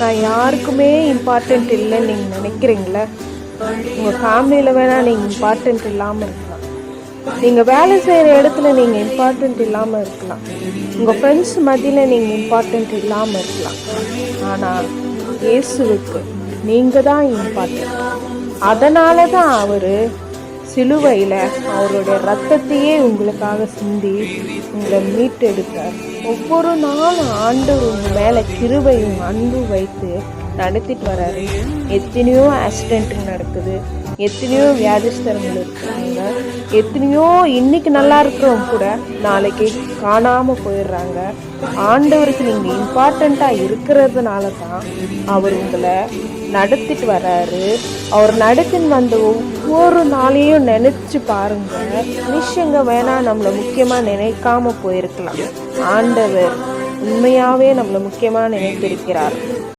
நான் யாருக்குமே இம்பார்ட்டண்ட் இல்லைன்னு நீங்கள் நினைக்கிறீங்களே? உங்கள் ஃபேமிலியில் வேணால் நீங்கள் இம்பார்ட்டண்ட் இல்லாமல் இருக்கலாம். நீங்கள் வேலை செய்கிற இடத்துல நீங்கள் இம்பார்ட்டண்ட் இல்லாமல் இருக்கலாம். உங்கள் ஃப்ரெண்ட்ஸ் மத்தியில் நீங்கள் இம்பார்ட்டண்ட் இல்லாமல் இருக்கலாம். ஆனால் இயேசுவுக்கு நீங்கள் தான் இம்பார்ட்டண்ட். அதனால தான் அவர் சிலுவையில் அவருடைய ரத்தத்தையே உங்களுக்காக சிந்தி உங்களை மீட்டெடுத்தார். ஒவ்வொரு நாளும் ஆண்டவர் உங்கள் மேலே கிருபையும் அன்பு வைத்து நடத்திட்டு வர்றாரு. எத்தனையோ ஆக்சிடென்ட் நடக்குது, எத்தனையோ வியாதிஸ்தரங்கள் இருக்கிறாங்க, எத்தனையோ இன்னைக்கு நல்லா இருக்கிறவங்க கூட நாளைக்கு காணாமல் போயிடுறாங்க. ஆண்டவருக்கு நீங்கள் இம்பார்ட்டண்ட்டாக இருக்கிறதுனால தான் அவர் உங்களை நடத்திட்டு வர்றாரு. அவர் நடத்தின்னு வந்த ஒவ்வொரு நாளையும் நினச்சி பாருங்க. மனுஷங்க வேணால் நம்மளை முக்கியமாக நினைக்காம போயிருக்கலாம். ஆண்டவர் உண்மையாகவே நம்மளை முக்கியமாக நினைத்திருக்கிறார்.